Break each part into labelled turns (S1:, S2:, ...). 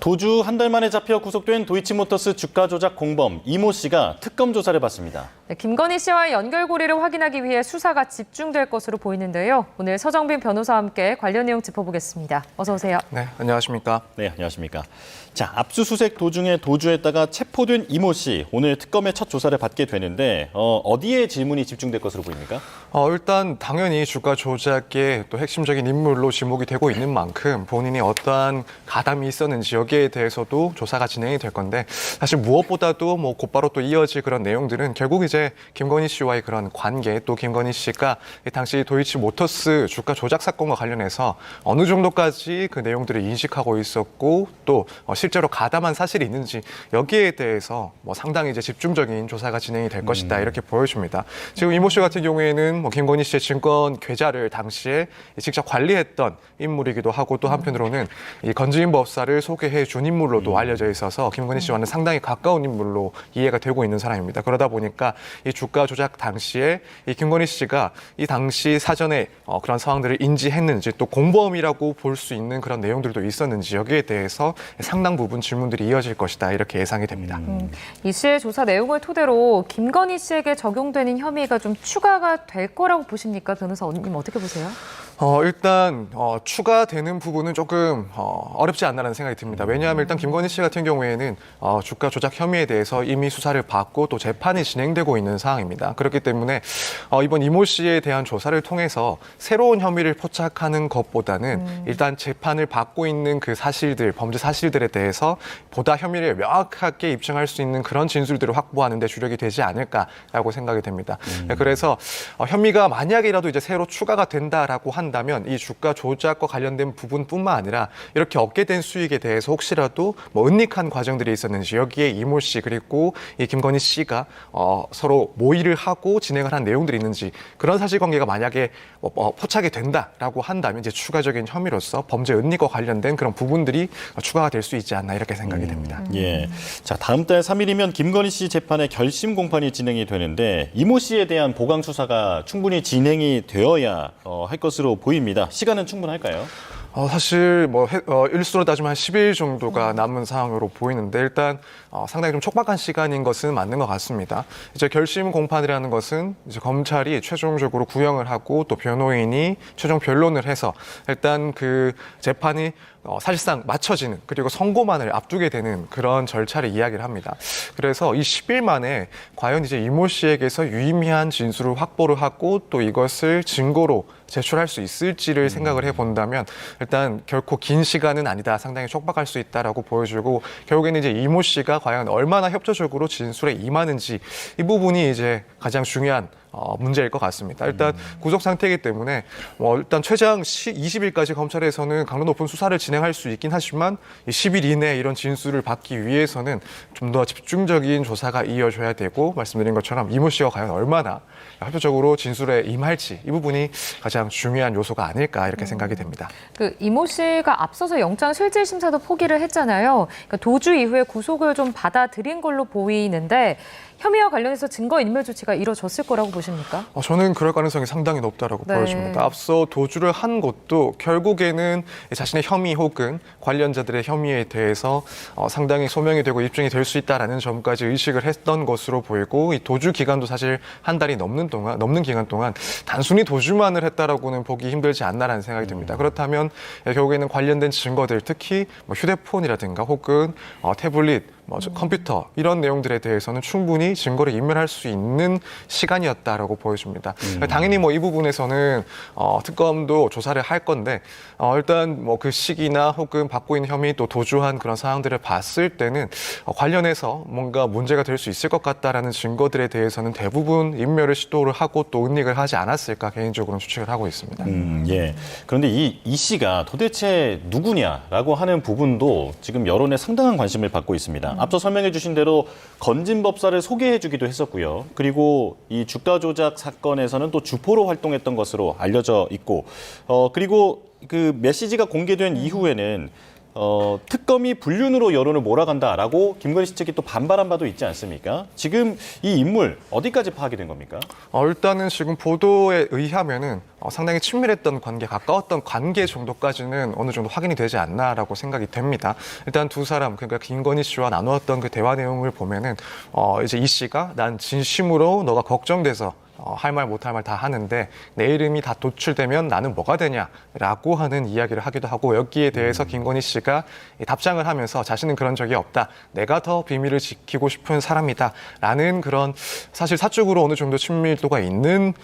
S1: 도주 한 달 만에 잡혀 구속된 도이치모터스 주가 조작 공범 이모 씨가 특검 조사를 받습니다.
S2: 네, 김건희 씨와의 연결고리를 확인하기 위해 수사가 집중될 것으로 보이는데요. 오늘 서정빈 변호사와 함께 관련 내용 짚어보겠습니다. 어서 오세요.
S3: 네, 안녕하십니까.
S1: 네, 안녕하십니까. 자, 압수수색 도중에 도주했다가 체포된 이모 씨, 오늘 특검의 첫 조사를 받게 되는데 어디에 질문이 집중될 것으로 보입니까?
S3: 일단 당연히 주가 조작의 또 핵심적인 인물로 지목이 되고 있는 만큼 본인이 어떠한 가담이 있었는지 여기에 대해서도 조사가 진행이 될 건데 사실 무엇보다도 곧바로 또 이어질 그런 내용들은 결국 이제 김건희 씨와의 그런 관계 또 김건희 씨가 당시 도이치모터스 주가 조작 사건과 관련해서 어느 정도까지 그 내용들을 인식하고 있었고 또 실제로 가담한 사실이 있는지 여기에 대해서 상당히 이제 집중적인 조사가 진행이 될 것이다 이렇게 보여집니다. 지금 이모 씨 같은 경우에는 김건희 씨의 증권 계좌를 당시에 직접 관리했던 인물이기도 하고 또 한편으로는 이 건지인 법사를 소개해 준 인물로도 알려져 있어서 김건희 씨와는 상당히 가까운 인물로 이해가 되고 있는 사람입니다. 그러다 보니까 이 주가 조작 당시에 이 김건희 씨가 이 당시 사전에 그런 상황들을 인지했는지 또 공범이라고 볼 수 있는 그런 내용들도 있었는지 여기에 대해서 상당 부분 질문들이 이어질 것이다 이렇게 예상이 됩니다.
S2: 이 씨의 조사 내용을 토대로 김건희 씨에게 적용되는 혐의가 좀 추가가 될 거라고 보십니까? 변호사님 어떻게 보세요?
S3: 일단 추가되는 부분은 조금 어렵지 않나라는 생각이 듭니다. 왜냐하면 일단 김건희 씨 같은 경우에는 주가 조작 혐의에 대해서 이미 수사를 받고 또 재판이 진행되고 있는 상황입니다. 그렇기 때문에 이번 이모 씨에 대한 조사를 통해서 새로운 혐의를 포착하는 것보다는 일단 재판을 받고 있는 그 사실들, 범죄 사실들에 대해서 보다 혐의를 명확하게 입증할 수 있는 그런 진술들을 확보하는 데 주력이 되지 않을까라고 생각이 됩니다. 그래서 혐의가 만약이라도 이제 새로 추가가 된다라고 한다면 이 주가 조작과 관련된 부분뿐만 아니라 이렇게 얻게 된 수익에 대해서 혹시라도 은닉한 과정들이 있었는지 여기에 이모 씨 그리고 이 김건희 씨가 서로 모의를 하고 진행을 한 내용들이 있는지 그런 사실관계가 만약에 포착이 된다라고 한다면 이제 추가적인 혐의로서 범죄 은닉과 관련된 그런 부분들이 추가가 될 수 있지 않나 이렇게 생각이 됩니다.
S1: 예. 자, 다음 달 3일이면 김건희 씨 재판의 결심 공판이 진행이 되는데 이모 씨에 대한 보강 수사가 충분히 진행이 되어야 할 것으로 보입니다. 시간은 충분할까요?
S3: 사실 일수로 따지면 한 10일 정도가 남은 상황으로 보이는데 일단 상당히 좀 촉박한 시간인 것은 맞는 것 같습니다. 이제 결심 공판이라는 것은 이제 검찰이 최종적으로 구형을 하고 또 변호인이 최종 변론을 해서 일단 그 재판이 사실상 맞춰지는 그리고 선고만을 앞두게 되는 그런 절차를 이야기를 합니다. 그래서 이 10일 만에 과연 이제 이모 씨에게서 유의미한 진술을 확보를 하고 또 이것을 증거로 제출할 수 있을지를 생각을 해본다면 일단 결코 긴 시간은 아니다. 상당히 촉박할 수 있다라고 보여주고 결국에는 이제 이모 씨가 과연 얼마나 협조적으로 진술에 임하는지 이 부분이 이제 가장 중요한 문제일 것 같습니다. 일단 구속 상태이기 때문에 일단 최장 20일까지 검찰에서는 강도 높은 수사를 진행할 수 있긴 하지만 10일 이내에 이런 진술을 받기 위해서는 좀 더 집중적인 조사가 이어져야 되고 말씀드린 것처럼 이모 씨가 과연 얼마나 협조적으로 진술에 임할지 이 부분이 가장 중요한 요소가 아닐까 이렇게 생각이 됩니다.
S2: 그 이모 씨가 앞서서 영장 실질 심사도 포기를 했잖아요. 그러니까 도주 이후에 구속을 좀 받아들인 걸로 보이는데 혐의와 관련해서 증거인멸 조치가 이뤄졌을 거라고 보십니까?
S3: 저는 그럴 가능성이 상당히 높다라고
S2: 네.
S3: 보여집니다. 앞서 도주를 한 것도 결국에는 자신의 혐의 혹은 관련자들의 혐의에 대해서 상당히 소명이 되고 입증이 될 수 있다라는 점까지 의식을 했던 것으로 보이고 이 도주 기간도 사실 한 달이 넘는 기간 동안 단순히 도주만을 했다라고는 보기 힘들지 않나라는 생각이 듭니다. 그렇다면 결국에는 관련된 증거들 특히 휴대폰이라든가 혹은 태블릿 컴퓨터 이런 내용들에 대해서는 충분히 증거를 인멸할 수 있는 시간이었다라고 보여집니다. 당연히 이 부분에서는 특검도 조사를 할 건데 일단 그 시기나 혹은 받고 있는 혐의 또 도주한 그런 상황들을 봤을 때는 관련해서 뭔가 문제가 될 수 있을 것 같다라는 증거들에 대해서는 대부분 인멸을 시도를 하고 또 은닉을 하지 않았을까 개인적으로는 추측을 하고 있습니다.
S1: 예. 그런데 이 씨가 도대체 누구냐라고 하는 부분도 지금 여론에 상당한 관심을 받고 있습니다. 앞서 설명해 주신 대로 건진 법사를 소개해 주기도 했었고요. 그리고 이 주가 조작 사건에서는 또 주포로 활동했던 것으로 알려져 있고 그리고 그 메시지가 공개된 이후에는 특검이 불륜으로 여론을 몰아간다라고 김건희 씨 측이 또 반발한 바도 있지 않습니까? 지금 이 인물 어디까지 파악이 된 겁니까?
S3: 일단은 지금 보도에 의하면은 상당히 친밀했던 관계, 가까웠던 관계 정도까지는 어느 정도 확인이 되지 않나라고 생각이 됩니다. 일단 두 사람, 그러니까 김건희 씨와 나누었던 그 대화 내용을 보면은 이제 이 씨가 난 진심으로 너가 걱정돼서 할 말 못할 말 다 하는데 내 이름이 다 도출되면 나는 뭐가 되냐라고 하는 이야기를 하기도 하고, 여기에 대해서 김건희 씨가 답장을 하면서 자신은 그런 적이 없다, 내가 더 비밀을 지키고 싶은 사람이다라는 그런 사실 사적으로 어느 정도 친밀도가 있는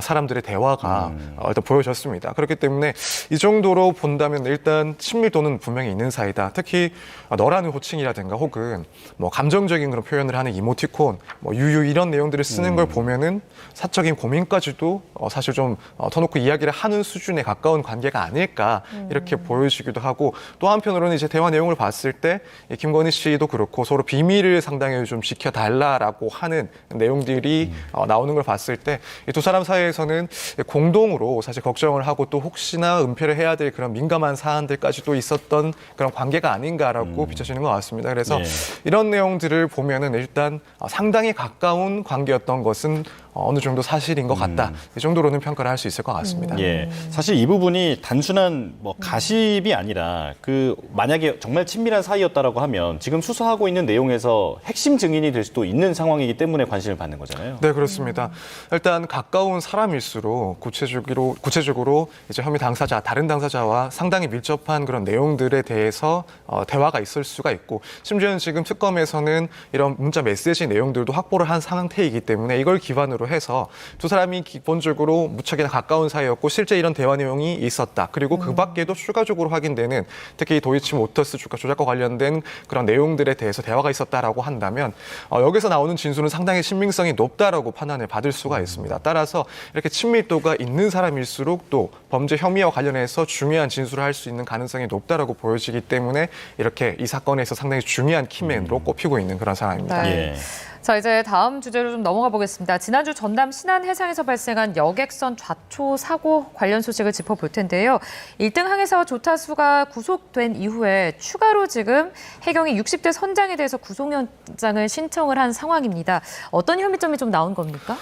S3: 사람들의 대화가 일단 보여졌습니다. 그렇기 때문에 이 정도로 본다면 일단 친밀도는 분명히 있는 사이다. 특히 너라는 호칭이라든가 혹은 뭐 감정적인 그런 표현을 하는 이모티콘, 뭐 유유 이런 내용들을 쓰는 걸 보면은 사적인 고민까지도 사실 좀 터놓고 이야기를 하는 수준에 가까운 관계가 아닐까 이렇게 보여지기도 하고, 또 한편으로는 이제 대화 내용을 봤을 때 김건희 씨도 그렇고 서로 비밀을 상당히 좀 지켜달라라고 하는 내용들이 나오는 걸 봤을 때 이 두 사람 사이에서는 공동으로 사실 걱정을 하고 또 혹시나 은폐를 해야 될 그런 민감한 사안들까지도 있었던 그런 관계가 아닌가라고 비춰지는 것 같습니다. 그래서
S1: 네.
S3: 이런 내용들을 보면은 일단 상당히 가까운 관계였던 것은 어느 정도 사실인 것 같다. 이 정도로는 평가를 할 수 있을 것 같습니다.
S1: 예, 사실 이 부분이 단순한 뭐 가십이 아니라 그 만약에 정말 친밀한 사이였다라고 하면 지금 수사하고 있는 내용에서 핵심 증인이 될 수도 있는 상황이기 때문에 관심을 받는 거잖아요.
S3: 네, 그렇습니다. 일단 가까운 사람일수록 구체적으로 이제 혐의 당사자, 다른 당사자와 상당히 밀접한 그런 내용들에 대해서 대화가 있을 수가 있고, 심지어는 지금 특검에서는 이런 문자 메시지 내용들도 확보를 한 상태이기 때문에 이걸 기반으로 해서 두 사람이 기본적으로 무척이나 가까운 사이였고 실제 이런 대화 내용이 있었다. 그리고 그 밖에도 추가적으로 확인되는 특히 도이치모터스 주가 조작과 관련된 그런 내용들에 대해서 대화가 있었다라고 한다면 여기서 나오는 진술은 상당히 신빙성이 높다라고 판단을 받을 수가 있습니다. 따라서 이렇게 친밀도가 있는 사람일수록 또 범죄 혐의와 관련해서 중요한 진술을 할 수 있는 가능성이 높다라고 보여지기 때문에 이렇게 이 사건에서 상당히 중요한 키맨으로 꼽히고 있는 그런 사람입니다.
S2: 네.
S1: 예.
S2: 자, 이제 다음 주제로 좀 넘어가 보겠습니다. 지난주 전남 신안 해상에서 발생한 여객선 좌초 사고 관련 소식을 짚어볼 텐데요. 1등 항해사 조타수가 구속된 이후에 추가로 지금 해경이 60대 선장에 대해서 구속영장을 신청을 한 상황입니다. 어떤 혐의점이 좀 나온 겁니까?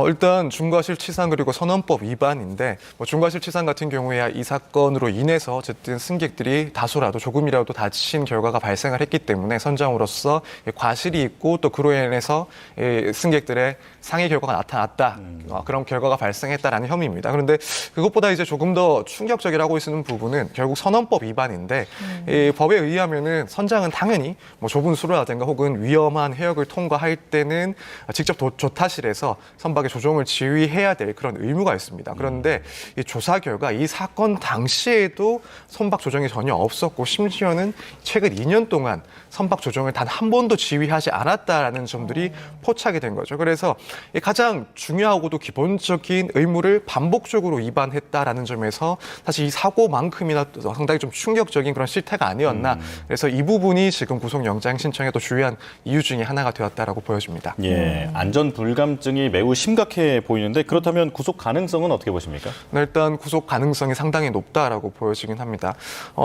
S3: 일단 중과실치상 그리고 선원법 위반인데, 중과실치상 같은 경우에야 이 사건으로 인해서 어쨌든 승객들이 다소라도 조금이라도 다친 결과가 발생을 했기 때문에 선장으로서 과실이 있고 또 그로 인해서 승객들의 상해 결과가 나타났다. 그런 결과가 발생했다라는 혐의입니다. 그런데 그것보다 이제 조금 더 충격적이라고 쓰는 부분은 결국 선원법 위반인데, 이 법에 의하면은 선장은 당연히 뭐 좁은 수로라든가 혹은 위험한 해역을 통과할 때는 직접 조타실에서 선박의 조종을 지휘해야 될 그런 의무가 있습니다. 그런데 이 조사 결과 이 사건 당시에도 선박 조정이 전혀 없었고, 심지어는 최근 2년 동안 선박 조정을 단 한 번도 지휘하지 않았다라는 점들이 포착이 된 거죠. 그래서 가장 중요하고도 기본적인 의무를 반복적으로 위반했다라는 점에서 사실 이 사고만큼이나 상당히 좀 충격적인 그런 실태가 아니었나. 그래서 이 부분이 지금 구속영장 신청의 또 주요한 이유 중에 하나가 되었다라고 보여집니다.
S1: 예, 안전 불감증이 매우 심각해 보이는데 그렇다면 구속 가능성은 어떻게 보십니까?
S3: 일단 구속 가능성이 상당히 높다라고 보여지긴 합니다.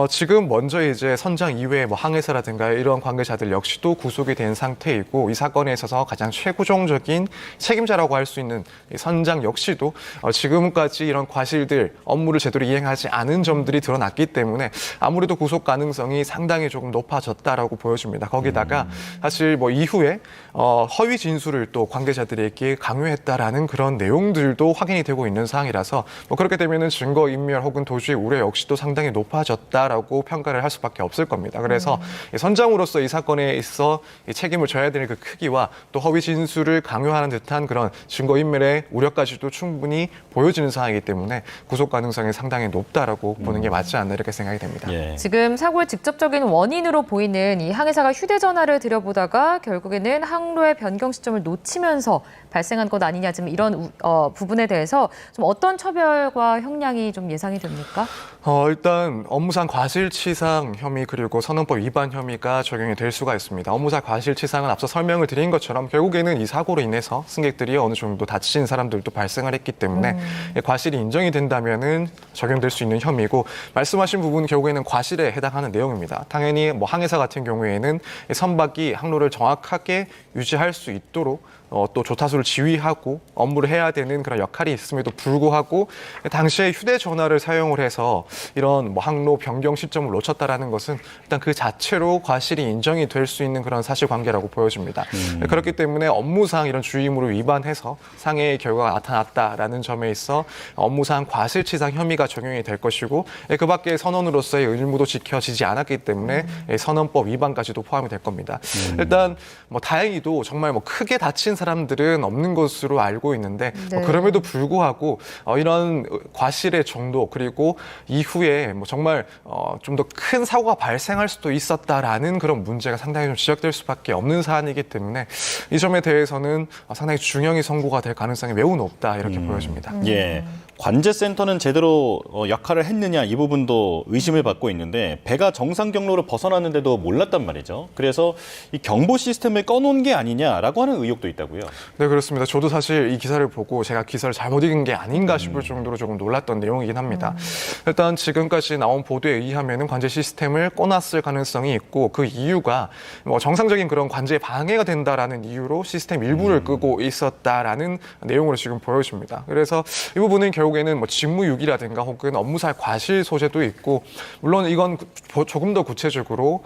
S3: 지금 먼저 이제 선장 이외에 뭐 항해사라든가 이런 관계자들 역시도 구속이 된 상태이고, 이 사건에 있어서 가장 최고종적인 책임자라고 할 수 있는 이 선장 역시도 지금까지 이런 과실들, 업무를 제대로 이행하지 않은 점들이 드러났기 때문에 아무래도 구속 가능성이 상당히 조금 높아졌다라고 보여집니다. 거기다가 사실 뭐 이후에 허위 진술을 또 관계자들에게 강요했다라는 그런 내용들도 확인이 되고 있는 상황이라서 뭐 그렇게 되면은 증거 인멸 혹은 도주의 우려 역시도 상당히 높아졌다라고 평가를 할 수밖에 없을 겁니다. 그래서 이 선장으로서 이 사건에 있어 이 책임을 져야 되는 그 크기와 또 허위 진술을 강요하는 듯한 그런 증거 인멸의 우려까지도 충분히 보여지는 상황이기 때문에 구속 가능성이 상당히 높다라고 보는 게 맞지 않나 이렇게 생각이 됩니다.
S1: 예.
S2: 지금 사고의 직접적인 원인으로 보이는 이 항해사가 휴대전화를 들여보다가 결국에는 항로의 변경 시점을 놓치면서 발생한 것 아니냐 지금 이런 부분에 대해서 좀 어떤 처벌과 형량이 좀 예상이 됩니까?
S3: 일단 업무상 과실치상 혐의 그리고 선언법 위반 혐의가 적용이 될 수가 있습니다. 업무상 과실치상은 앞서 설명을 드린 것처럼 결국에는 이 사고로 인해서 승객들이 어느 정도 다친 사람들도 발생을 했기 때문에 과실이 인정이 된다면은 적용될 수 있는 혐의고 말씀하신 부분은 결국에는 과실에 해당하는 내용입니다. 당연히 뭐 항해사 같은 경우에는 선박이 항로를 정확하게 유지할 수 있도록 또 조타수를 지휘하고 업무를 해야 되는 그런 역할이 있음에도 불구하고 당시에 휴대전화를 사용을 해서 이런 뭐 항로 변경 시점을 놓쳤다라는 것은 일단 그 자체로 과실이 인정이 될 수 있는 그런 사실관계라고 보여집니다. 그렇기 때문에 업무상 이런 주의 의무를 위반해서 상해의 결과가 나타났다라는 점에 있어 업무상 과실치상 혐의가 적용이 될 것이고 그 밖에 선원으로서의 의무도 지켜지지 않았기 때문에 선언법 위반까지도 포함이 될 겁니다. 일단 뭐 다행히도 정말 뭐 크게 다친 사람들은 없는 것으로 알고 있는데
S2: 네.
S3: 그럼에도 불구하고 이런 과실의 정도 그리고 이후에 뭐 정말 좀 더 큰 사고가 발생할 수도 있었다라는 그런 문제가 상당히 좀 지적될 수밖에 없는 사안이기 때문에 이 점에 대해서는 상당히 중형이 선고가 될 가능성이 매우 높다 이렇게 보여집니다.
S1: 예. 관제센터는 제대로 역할을 했느냐 이 부분도 의심을 받고 있는데 배가 정상 경로를 벗어났는데도 몰랐단 말이죠. 그래서 이 경보 시스템을 꺼놓은 게 아니냐라고 하는 의혹도 있다고요.
S3: 네, 그렇습니다. 저도 사실 이 기사를 보고 제가 기사를 잘못 읽은 게 아닌가 싶을 정도로 조금 놀랐던 내용이긴 합니다. 일단 지금까지 나온 보도에 의하면 관제 시스템을 꺼놨을 가능성이 있고 그 이유가 뭐 정상적인 그런 관제에 방해가 된다라는 이유로 시스템 일부를 끄고 있었다라는 내용으로 지금 보여집니다. 그래서 이 부분은 결국에는 뭐 직무유기라든가 혹은 업무상 과실 소재도 있고 물론 이건 조금 더 구체적으로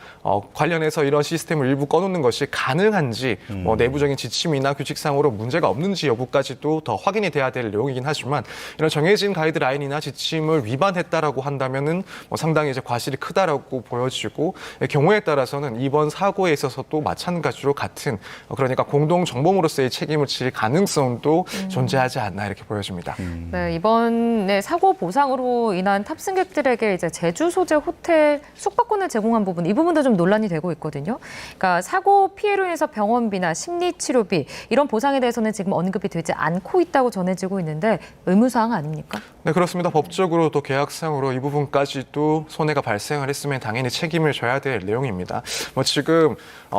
S3: 관련해서 이런 시스템을 일부 꺼놓는 것이 가능한지 뭐 내부적인 지침이나 규칙상으로 문제가 없는지 여부까지도 더 확인이 돼야 될 내용이긴 하지만 이런 정해진 가이드라인이나 지침을 위반했다라고 한다면은 뭐 상당히 이제 과실이 크다라고 보여지고 경우에 따라서는 이번 사고에 있어서도 마찬가지로 같은 그러니까 공동 정범으로서의 책임을 질 가능성도 존재하지 않나 이렇게 보여집니다.
S2: 네, 이번에 사고 보상으로 인한 탑승객들에게 이제 제주 소재 호텔 숙박권을 제공한 부분, 이 부분도 좀 논란이 되고 있거든요. 그러니까 사고 피해로 인해서 병원비나 심리치료비 이런 보상에 대해서는 지금 언급이 되지 않고 있다고 전해지고 있는데 의무사항 아닙니까?
S3: 네, 그렇습니다. 법적으로 또 계약상으로 이 부분까지도 손해가 발생을 했으면 당연히 책임을 져야 될 내용입니다. 뭐 지금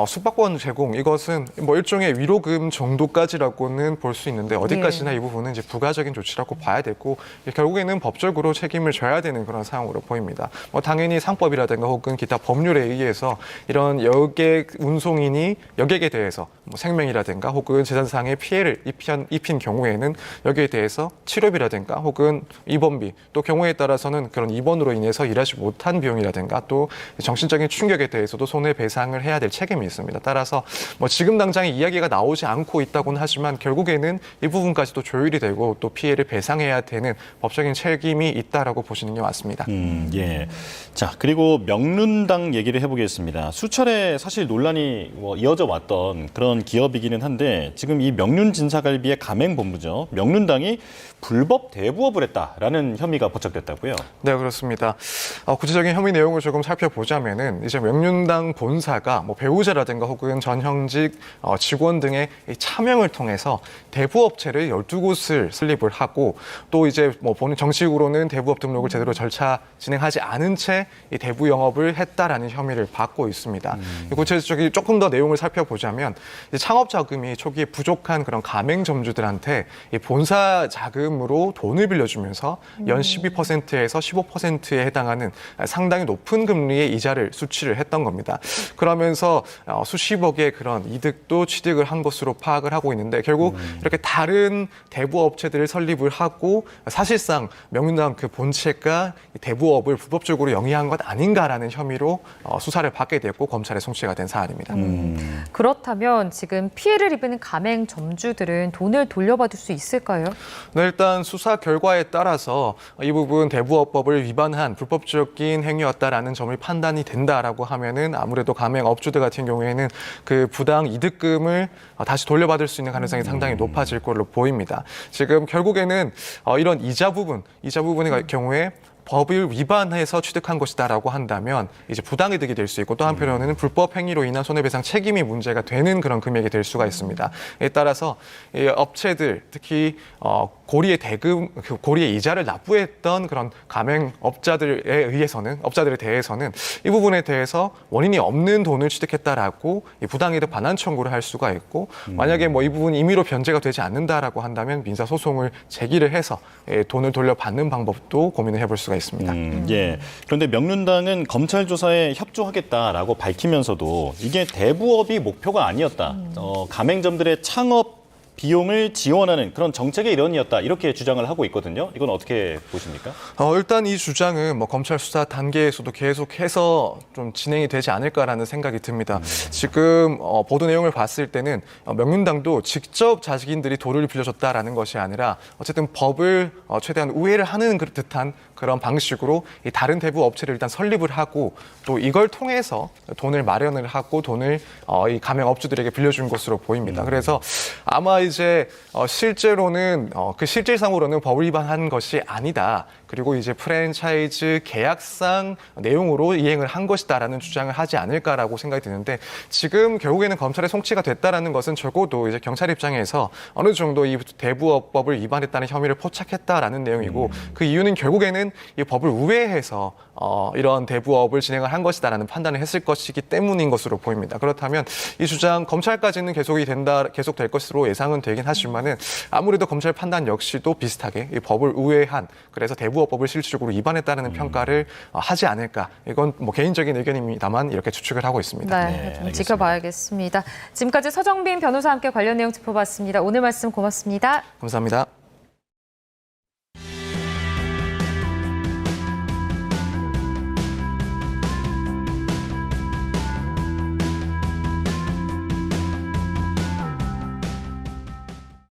S3: 숙박권 제공 이것은 뭐 일종의 위로금 정도까지라고는 볼 수 있는데 어디까지나 이 부분은 이제 부가적인 조치라고 봐야 되고 결국에는 법적으로 책임을 져야 되는 그런 상황으로 보입니다. 뭐 당연히 상법이라든가 혹은 기타 법률에 의해서 이런 여객 운송인이 여객에 대해서 뭐 생명이라든가 혹은 재산상의 피해를 입힌 경우에는 여기에 대해서 치료비라든가 혹은 입원비 또 경우에 따라서는 그런 입원으로 인해서 일하지 못한 비용이라든가 또 정신적인 충격에 대해서도 손해배상을 해야 될 책임이 있습니다. 따라서 뭐 지금 당장에 이야기가 나오지 않고 있다고는 하지만 결국에는 이 부분까지도 조율이 되고 또 피해를 배상해야 되는 법적인 책임이 있다라고 보시는 게 맞습니다.
S1: 예. 자, 그리고 명륜당 얘기를 해보겠습니다. 수차례 사실 논란이 이어져 왔던 그런 기업이기는 한데 지금 이 명륜진사갈비의 가맹본부죠. 명륜당이 불법 대부업을 했다라는 혐의가 포착됐다고요?
S3: 네, 그렇습니다. 구체적인 혐의 내용을 조금 살펴보자면은 이제 명륜당 본사가 뭐 배우자라든가 혹은 전형직 직원 등의 차명을 통해서 대부업체를 12곳을 설립을 하고 또 이제 뭐 본인 정식으로는 대부업 등록을 제대로 절차 진행하지 않은 채 이 대부 영업을 했다라는 혐의를 받고 있습니다. 구체적인 조금 더 내용을 살펴보자면 창업 자금이 초기에 부족한 그런 가맹점주들한테 이 본사 자금으로 돈을 빌려주면서 연 12%에서 15%에 해당하는 상당히 높은 금리의 이자를 수취를 했던 겁니다. 그러면서 수십억의 그런 이득도 취득을 한 것으로 파악을 하고 있는데 결국 이렇게 다른 대부업체들을 설립을 하고 사실상 명륜당 그 본체가 대부업을 불법적으로 영위한 것 아닌가라는 혐의로 수사를 받게 됐고 검찰에 송치가 된 사안입니다.
S2: 그렇다면 지금 피해를 입은 가맹점주들은 돈을 돌려받을 수 있을까요?
S3: 네, 일단 수사 결과에 따라서 이 부분 대부업법을 위반한 불법적인 행위였다라는 점을 판단이 된다라고 하면은 아무래도 가맹업주들 같은 경우에는 그 부당 이득금을 다시 돌려받을 수 있는 가능성이 상당히 높아질 걸로 보입니다. 지금 결국에는 이런 이자 부분의 경우에 법을 위반해서 취득한 것이다라고 한다면 이제 부당이득이 될 수 있고 또 한편으로는 불법 행위로 인한 손해배상 책임이 문제가 되는 그런 금액이 될 수가 있습니다. 이에 따라서 이 업체들 특히 고리의 대금, 고리의 이자를 납부했던 그런 가맹업자들에 대해서는 이 부분에 대해서 원인이 없는 돈을 취득했다라고 이 부당이득 반환 청구를 할 수가 있고 만약에 뭐 이 부분 임의로 변제가 되지 않는다라고 한다면 민사 소송을 제기를 해서 돈을 돌려받는 방법도 고민을 해볼 수가 있습니다.
S1: 예. 그런데 명륜당은 검찰 조사에 협조하겠다라고 밝히면서도 이게 대부업이 목표가 아니었다. 가맹점들의 창업 비용을 지원하는 그런 정책의 일환이었다. 이렇게 주장을 하고 있거든요. 이건 어떻게 보십니까?
S3: 일단 이 주장은 뭐 검찰 수사 단계에서도 계속해서 좀 진행이 되지 않을까라는 생각이 듭니다. 지금 보도 내용을 봤을 때는 명륜당도 직접 자신들이 도를 빌려줬다라는 것이 아니라 어쨌든 법을 최대한 우회를 하는 듯한 그런 방식으로 이 다른 대부 업체를 일단 설립을 하고 또 이걸 통해서 돈을 마련을 하고 돈을 이 가맹업주들에게 빌려준 것으로 보입니다. 그래서 아마 이제 실제로는 그 실질상으로는 법을 위반한 것이 아니다. 그리고 이제 프랜차이즈 계약상 내용으로 이행을 한 것이다라는 주장을 하지 않을까라고 생각이 드는데 지금 결국에는 검찰에 송치가 됐다라는 것은 적어도 이제 경찰 입장에서 어느 정도 이 대부업법을 위반했다는 혐의를 포착했다라는 내용이고 그 이유는 결국에는 이 법을 우회해서 이런 대부업을 진행을 한 것이다라는 판단을 했을 것이기 때문인 것으로 보입니다. 그렇다면 이 주장 검찰까지는 계속될 것으로 예상은 되긴 하지만은 아무래도 검찰 판단 역시도 비슷하게 이 법을 우회한 그래서 대부업법을 실질적으로 위반했다는 평가를 하지 않을까. 이건 뭐 개인적인 의견입니다만 이렇게 추측을 하고 있습니다.
S2: 네, 좀
S1: 알겠습니다.
S2: 지켜봐야겠습니다. 지금까지 서정빈 변호사와 함께 관련 내용 짚어봤습니다. 오늘 말씀 고맙습니다.
S3: 감사합니다.